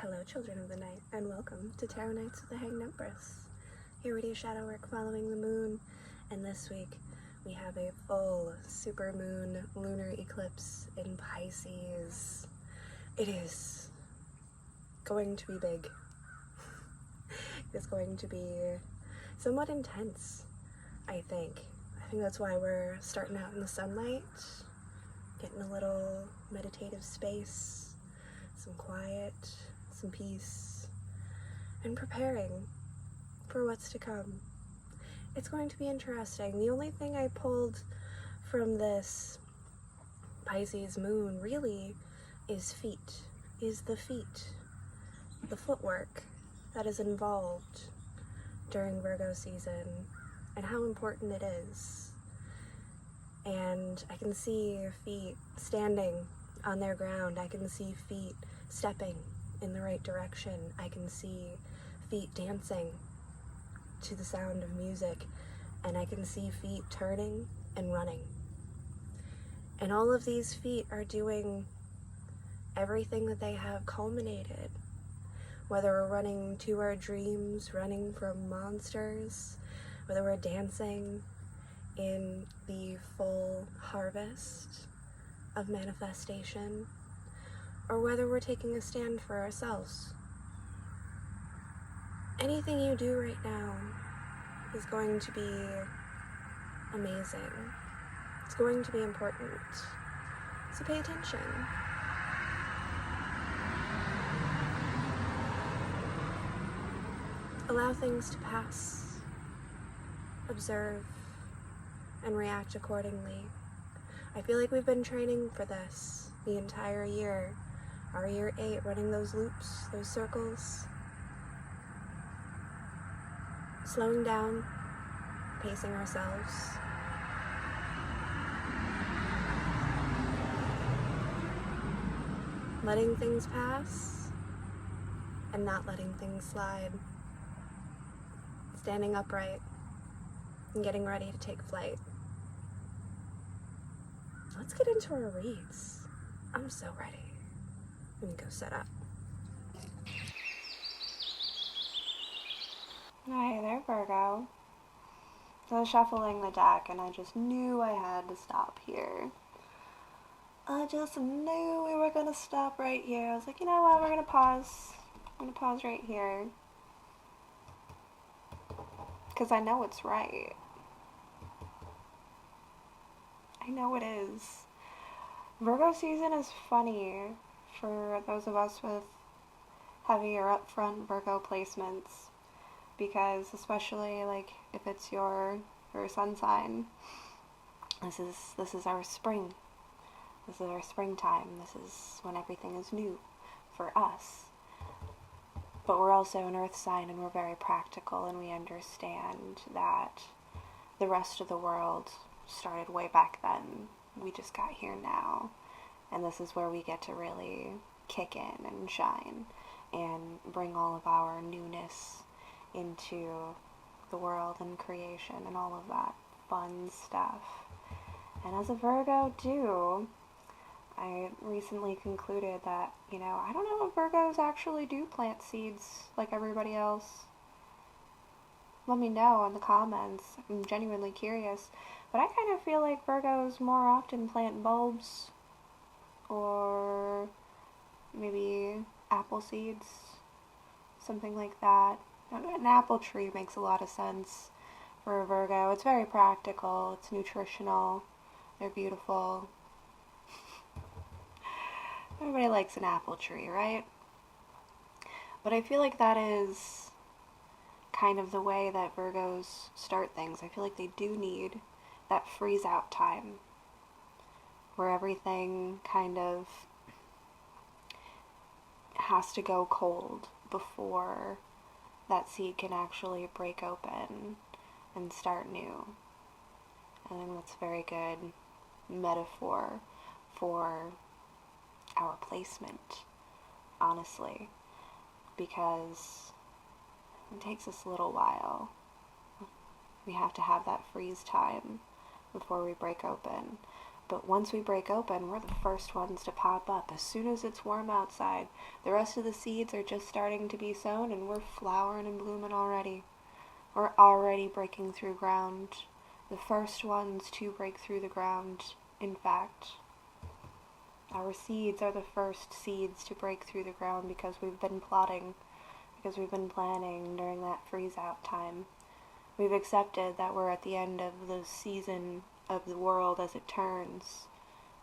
Hello, children of the night, and welcome to Tarot Nights with the Hanged Empress. Here we do shadow work following the moon, and this week we have a full supermoon lunar eclipse in Pisces. It is going to be big. It's going to be somewhat intense, I think. I think that's why we're starting out in the sunlight, getting a little meditative space, some quiet, some peace, and preparing for what's to come. It's going to be interesting. The only thing I pulled from this Pisces moon really is the feet, the footwork that is involved during Virgo season and how important it is. And I can see feet standing on their ground. I can see feet stepping in the right direction. I can see feet dancing to the sound of music, and I can see feet turning and running. And all of these feet are doing everything that they have culminated, whether we're running to our dreams, running from monsters, whether we're dancing in the full harvest of manifestation, or whether we're taking a stand for ourselves. Anything you do right now is going to be amazing. It's going to be important. So pay attention. Allow things to pass. Observe and react accordingly. I feel like we've been training for this the entire year. Our year 8, running those loops, those circles. Slowing down, pacing ourselves. Letting things pass and not letting things slide. Standing upright and getting ready to take flight. Let's get into our reads. I'm so ready. Let me go set up. Hi there, Virgo. So I was shuffling the deck and I just knew I had to stop here. I just knew we were going to stop right here. I was like, you know what, we're going to pause. I'm going to pause right here. Because I know it's right. I know it is. Virgo season is funny for those of us with heavier upfront Virgo placements, because especially like if it's your sun sign, this is our spring. This is our springtime. This is when everything is new for us. But we're also an earth sign, and we're very practical, and we understand that the rest of the world started way back then. We just got here now, and this is where we get to really kick in and shine and bring all of our newness into the world and creation and all of that fun stuff. And as a Virgo too, I recently concluded that, I don't know if Virgos actually do plant seeds like everybody else. Let me know in the comments. I'm genuinely curious. But I kind of feel like Virgos more often plant bulbs or maybe apple seeds, something like that. An apple tree makes a lot of sense for a Virgo. It's very practical. It's nutritional. They're beautiful. Everybody likes an apple tree, right? But I feel like that is kind of the way that Virgos start things. I feel like they do need that freeze out time where everything kind of has to go cold before that seed can actually break open and start new. I think that's a very good metaphor for our placement, honestly, because it takes us a little while. We have to have that freeze time before we break open. But once we break open, we're the first ones to pop up. As soon as it's warm outside, the rest of the seeds are just starting to be sown, and we're flowering and blooming already. We're already breaking through ground. The first ones to break through the ground, in fact. Our seeds are the first seeds to break through the ground because we've been plotting, because we've been planning during that freeze-out time. We've accepted that we're at the end of the season of the world as it turns.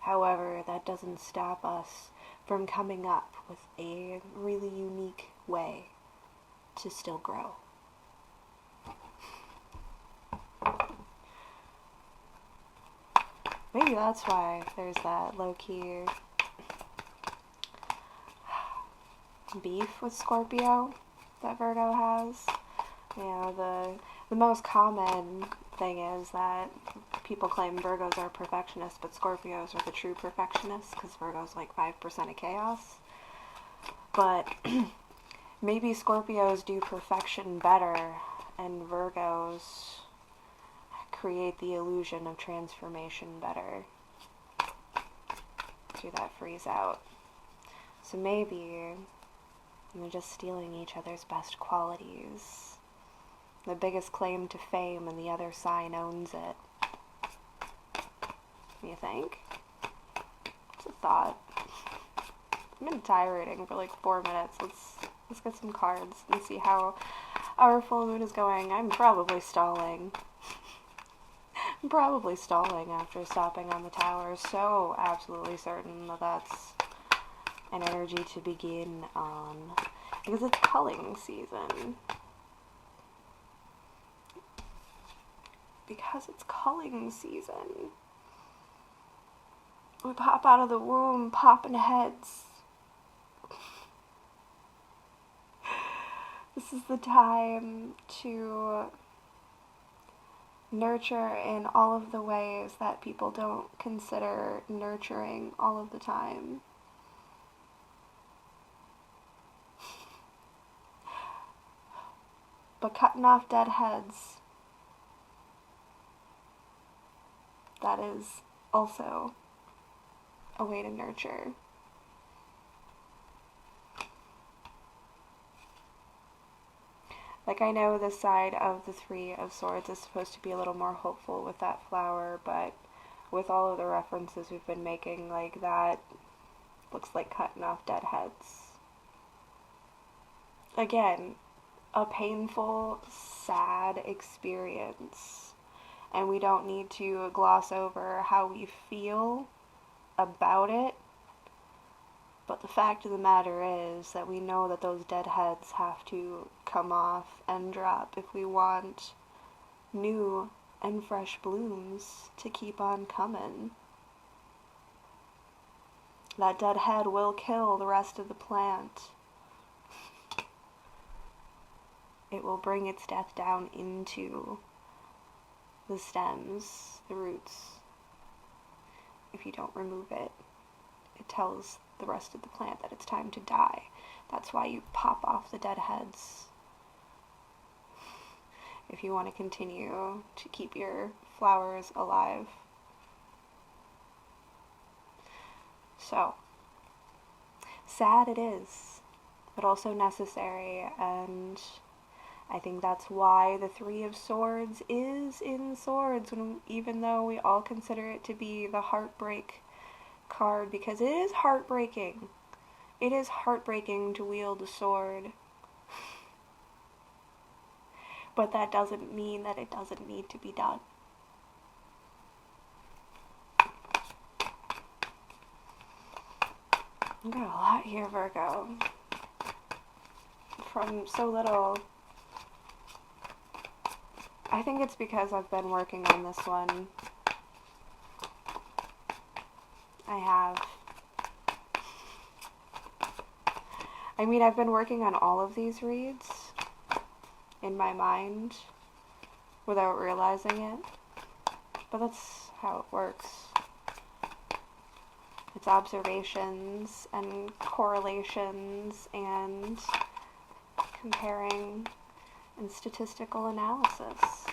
However, that doesn't stop us from coming up with a really unique way to still grow. Maybe that's why there's that low-key beef with Scorpio that Virgo has. You know, the most common thing is that people claim Virgos are perfectionists, but Scorpios are the true perfectionists, because Virgo's like 5% of chaos. But maybe Scorpios do perfection better, and Virgos create the illusion of transformation better through that freeze out. So maybe we're just stealing each other's best qualities. The biggest claim to fame, and the other sign owns it. You think? It's a thought. I've been tiring for like 4 minutes. Let's get some cards and see how our full moon is going. I'm probably stalling. I'm probably stalling after stopping on the tower. So absolutely certain that that's an energy to begin on. Because it's culling season. Because it's culling season. We pop out of the womb, popping heads. This is the time to nurture in all of the ways that people don't consider nurturing all of the time. But cutting off dead heads, that is also a way to nurture. Like, I know this side of the Three of Swords is supposed to be a little more hopeful with that flower, but with all of the references we've been making, like, that looks like cutting off dead heads. Again, a painful, sad experience. And we don't need to gloss over how we feel about it. But the fact of the matter is that we know that those dead heads have to come off and drop if we want new and fresh blooms to keep on coming. That dead head will kill the rest of the plant. It will bring its death down into the stems, the roots. If you don't remove it, it tells the rest of the plant that it's time to die. That's why you pop off the dead heads. If you want to continue to keep your flowers alive. So, sad it is, but also necessary, and I think that's why the Three of Swords is in Swords, even though we all consider it to be the heartbreak card, because it is heartbreaking. It is heartbreaking to wield a sword. But that doesn't mean that it doesn't need to be done. You got a lot here, Virgo. From so little. I think it's because I've been working on this one. I have. I mean, I've been working on all of these reads in my mind without realizing it. But that's how it works. It's observations and correlations and comparing and statistical analysis.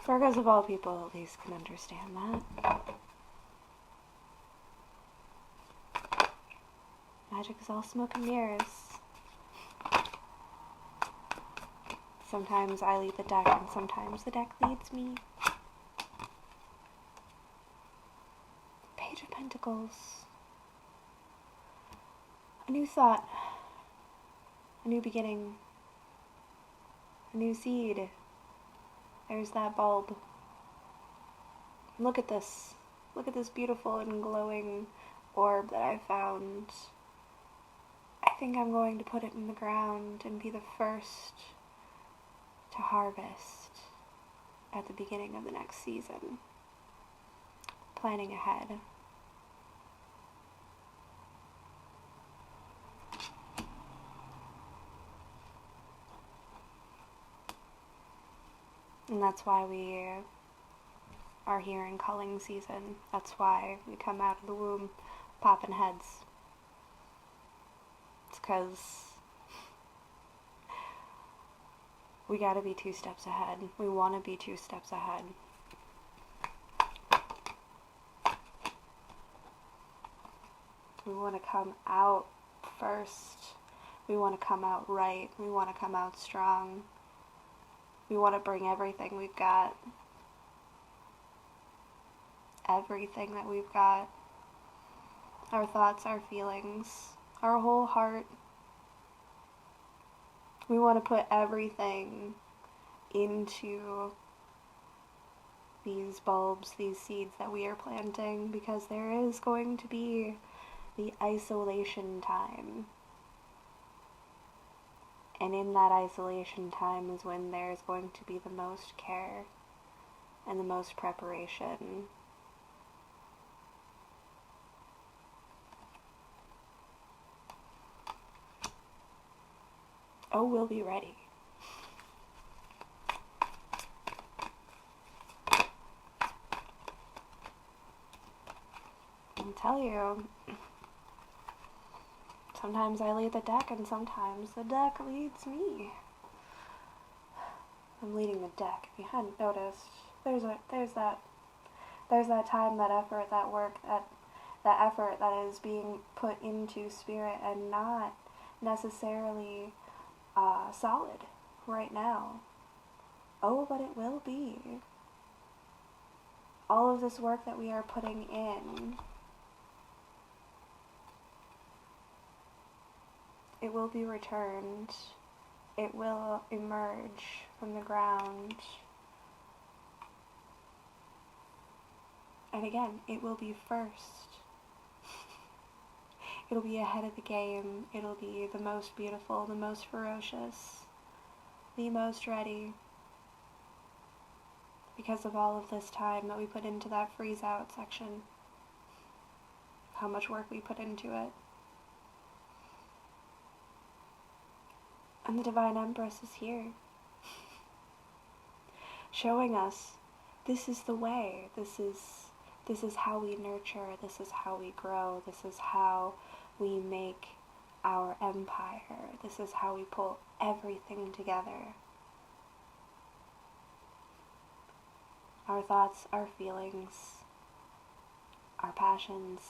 Virgos of all people at least can understand that. Magic is all smoke and mirrors. Sometimes I lead the deck and sometimes the deck leads me. Page of Pentacles. A new thought. A new beginning. A new seed. There's that bulb. Look at this. Look at this beautiful and glowing orb that I found. I think I'm going to put it in the ground and be the first to harvest at the beginning of the next season. Planning ahead. And that's why we are here in culling season. That's why we come out of the womb popping heads. It's because we gotta be 2 steps ahead. We want to be 2 steps ahead. We want to come out first. We want to come out right. We want to come out strong. We want to bring everything we've got. Everything that we've got. Our thoughts, our feelings, our whole heart. We want to put everything into these bulbs, these seeds that we are planting, because there is going to be the isolation time. And in that isolation time is when there's going to be the most care and the most preparation. Oh, we'll be ready. I'll tell you, sometimes I lead the deck and sometimes the deck leads me. I'm leading the deck. If you hadn't noticed, there's that time, that effort, that work, that effort that is being put into spirit and not necessarily solid right now. Oh, but it will be. All of this work that we are putting in, it will be returned. It will emerge from the ground. And again, it will be first. It'll be ahead of the game. It'll be the most beautiful, the most ferocious, the most ready. Because of all of this time that we put into that freeze out section. How much work we put into it. And the Divine Empress is here. Showing us this is the way. This is how we nurture. This is how we grow. This is how we make our empire. This is how we pull everything together. Our thoughts, our feelings, our passions.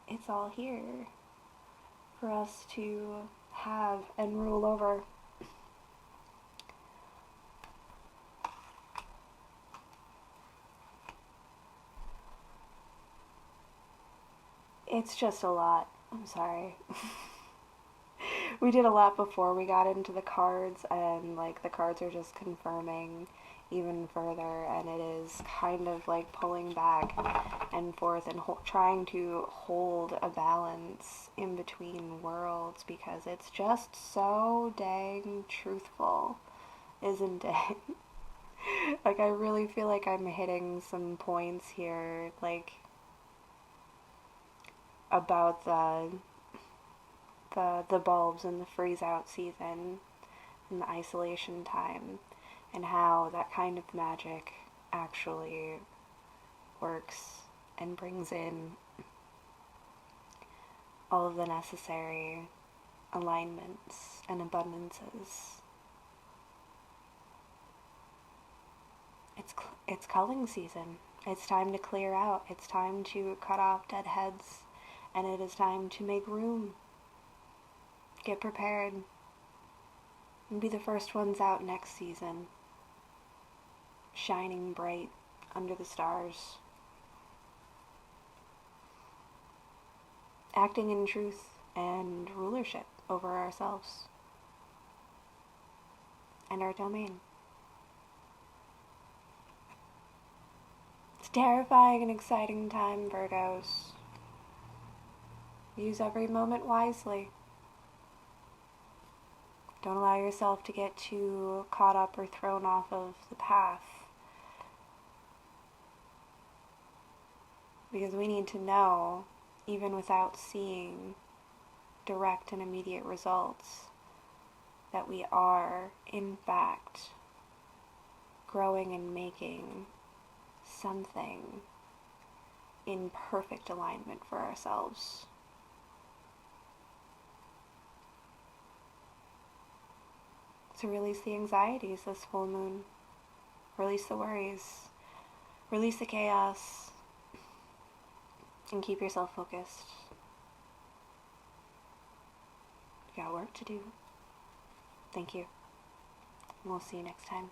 It's all here for us to have and rule over. It's just a lot. I'm sorry. We did a lot before we got into the cards, and like the cards are just confirming even further, and it is kind of like pulling back and forth and trying to hold a balance in between worlds, because it's just so dang truthful, isn't it? Like, I really feel like I'm hitting some points here, like about the bulbs and the freeze out season and the isolation time, and how that kind of magic actually works and brings in all of the necessary alignments and abundances. It's culling season. It's time to clear out. It's time to cut off dead heads. And it is time to make room. Get prepared. And be the first ones out next season. Shining bright under the stars. Acting in truth and rulership over ourselves and our domain. It's a terrifying and exciting time, Virgos. Use every moment wisely. Don't allow yourself to get too caught up or thrown off of the path. Because we need to know, even without seeing direct and immediate results, that we are, in fact, growing and making something in perfect alignment for ourselves. So release the anxieties this full moon. Release the worries. Release the chaos. And keep yourself focused. You got work to do. Thank you. We'll see you next time.